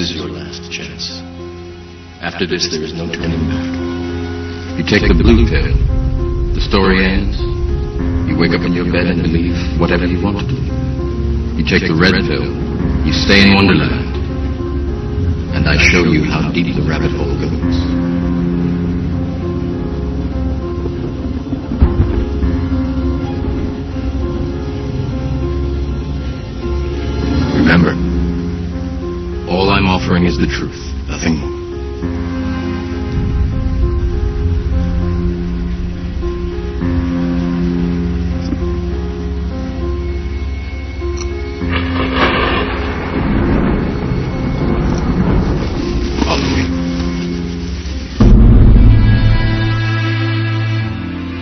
is your last chance. After this, there is no turning back. You take the blue pill, the story ends. You wake up in your bed and believe whatever you want to do. You take the red pill, you stay in Wonderland, and I show you how deep the rabbit hole goes. Remember, all I'm offering is the truth, nothing more.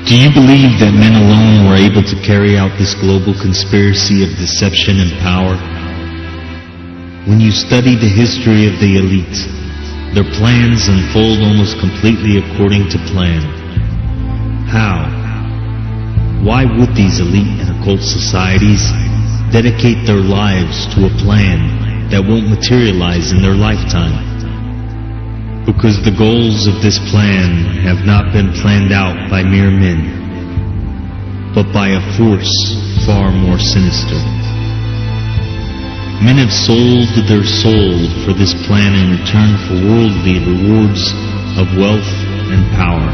Do you believe that men alone were able to carry out this global conspiracy of deception and power? When you study the history of the elite, their plans unfold almost completely according to plan. How? Why would these elite and occult societies dedicate their lives to a plan that won't materialize in their lifetime? Because the goals of this plan have not been planned out by mere men, but by a force far more sinister. Men have sold their soul for this plan in return for worldly rewards of wealth and power.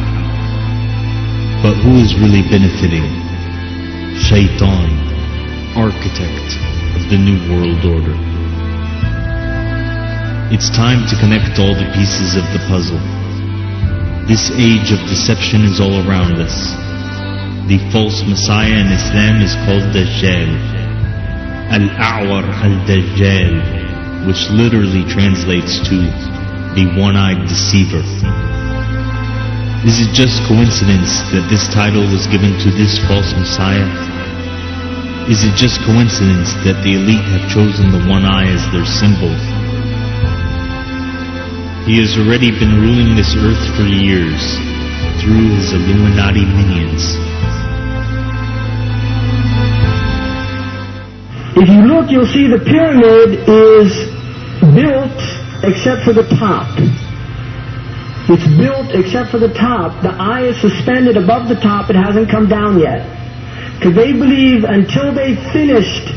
But who is really benefiting? Shaitan, architect of the New World Order. It's time to connect all the pieces of the puzzle. This age of deception is all around us. The false Messiah in Islam is called Dajjal. Al-A'war al-Dajjal, which literally translates to the one-eyed deceiver. Is it just coincidence that this title was given to this false Messiah? Is it just coincidence that the elite have chosen the one eye as their symbol? He has already been ruling this earth for years through his Illuminati minions. If you look, you'll see the pyramid is built except for the top. It's built except for the top. The eye is suspended above the top. It hasn't come down yet. Because they believe until they finished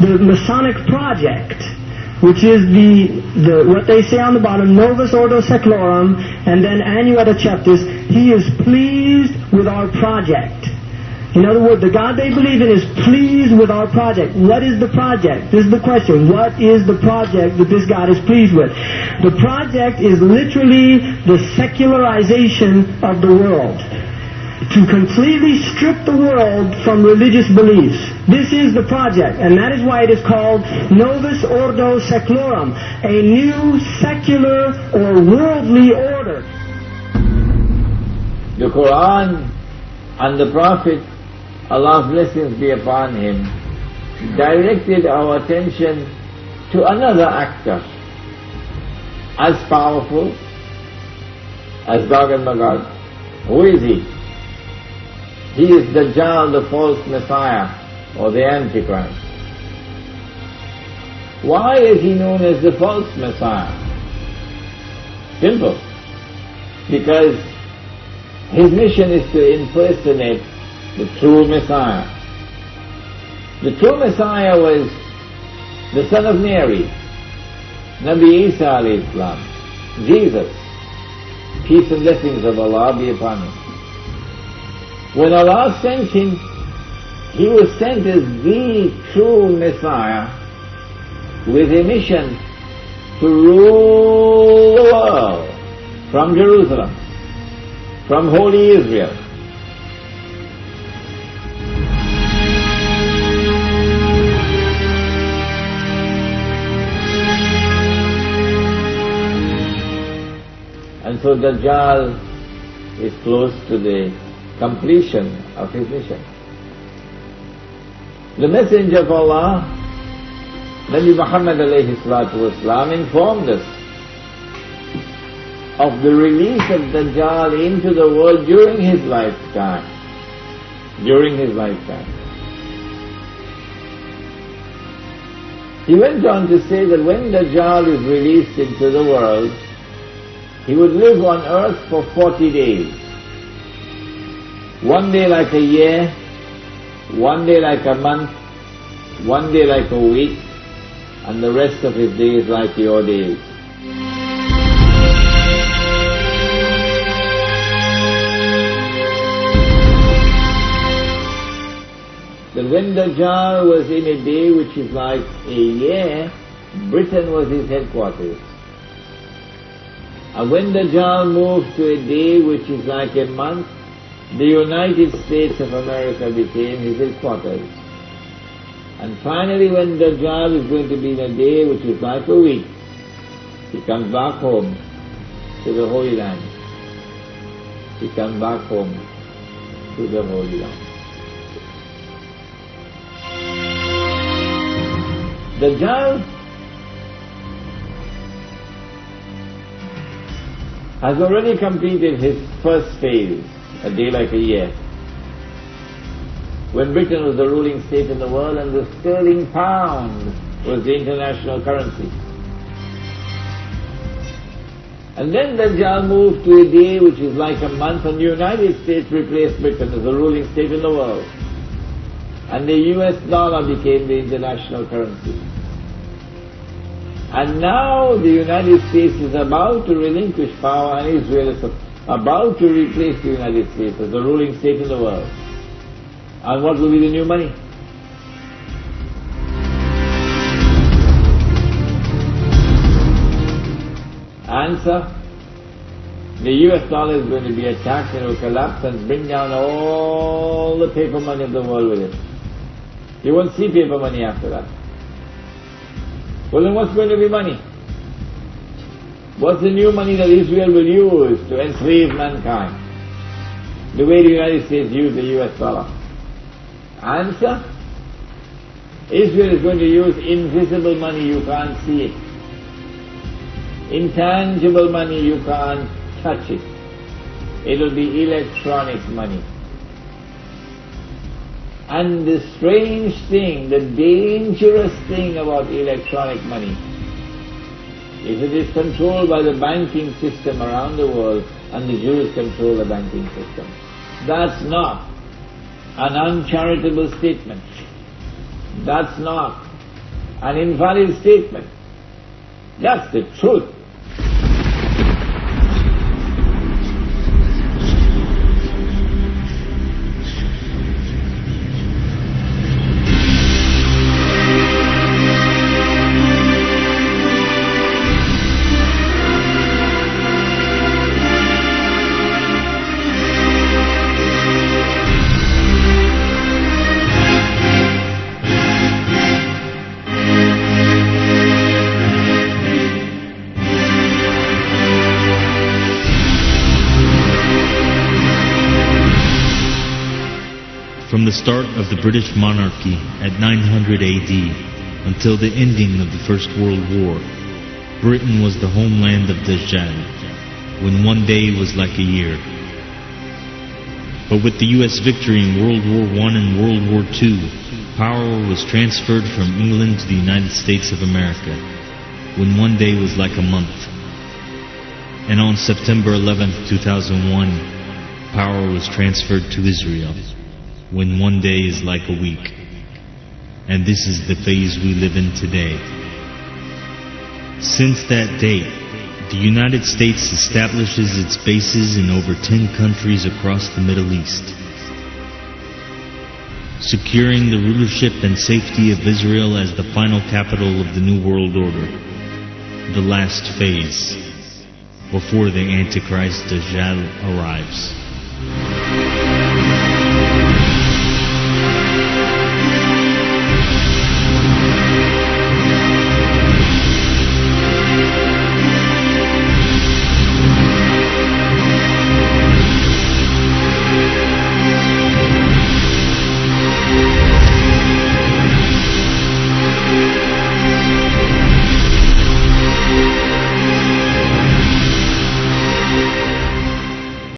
the Masonic project, which is the what they say on the bottom, Novus Ordo Seclorum, and then Annuetta Chaptis, he is pleased with our project. In other words, the God they believe in is pleased with our project. What is the project? This is the question. What is the project that this God is pleased with? The project is literally the secularization of the world. To completely strip the world from religious beliefs. This is the project, and that is why it is called Novus Ordo Seclorum, a new secular or worldly order. The Quran and the Prophet, Allah's blessings be upon him, directed our attention to another actor, as powerful as Gog and Magog. Who is he? He is Dajjal, the false Messiah, or the Antichrist. Why is he known as the false Messiah? Simple. Because his mission is to impersonate the true Messiah. The true Messiah was the son of Mary, Nabi Isa alayhi salam, Jesus. Peace and blessings of Allah be upon him. When Allah sent him, he was sent as the true Messiah with a mission to rule the world from Jerusalem, from Holy Israel. And so Dajjal is close to the completion of his mission. The Messenger of Allah, Nabi Muhammad alayhi salatu wasalam, informed us of the release of Dajjal into the world during his lifetime. He went on to say that when Dajjal is released into the world, he would live on earth for 40 days. One day like a year, one day like a month, one day like a week, and the rest of his days like your days. That when Dajjal was in a day which is like a year, Britain was his headquarters. And when Dajjal moved to a day which is like a month, the United States of America became his headquarters. And finally, when Dajjal is going to be in a day which is like a week, he comes back home to the Holy Land. He comes back home to the Holy Land. Dajjal has already completed his first phase, a day like a year, when Britain was the ruling state in the world and the sterling pound was the international currency. And then Dajjal moved to a day which is like a month, and the United States replaced Britain as the ruling state in the world. And the US dollar became the international currency. And now the United States is about to relinquish power, and Israel is about to replace the United States as the ruling state in the world. And what will be the new money? Answer: the US dollar is going to be attacked and it will collapse and bring down all the paper money of the world with it. You won't see paper money after that. Well, then what's going to be money? What's the new money that Israel will use to enslave mankind? The way the United States used the US dollar. Answer: Israel is going to use invisible money, you can't see it. Intangible money, you can't touch it. It'll be electronic money. And the strange thing, the dangerous thing about electronic money is it is controlled by the banking system around the world, and the Jews control the banking system. That's not an uncharitable statement. That's not an invalid statement. That's the truth. From the start of the British monarchy at 900 AD until the ending of the First World War, Britain was the homeland of Dajjal, when one day was like a year. But with the US victory in World War I and World War II, power was transferred from England to the United States of America, when one day was like a month. And on September 11, 2001, power was transferred to Israel, when one day is like a week. And this is the phase we live in today. Since that date, the United States establishes its bases in over 10 countries across the Middle East, securing the rulership and safety of Israel as the final capital of the New World Order, the last phase, before the Antichrist Dajjal arrives.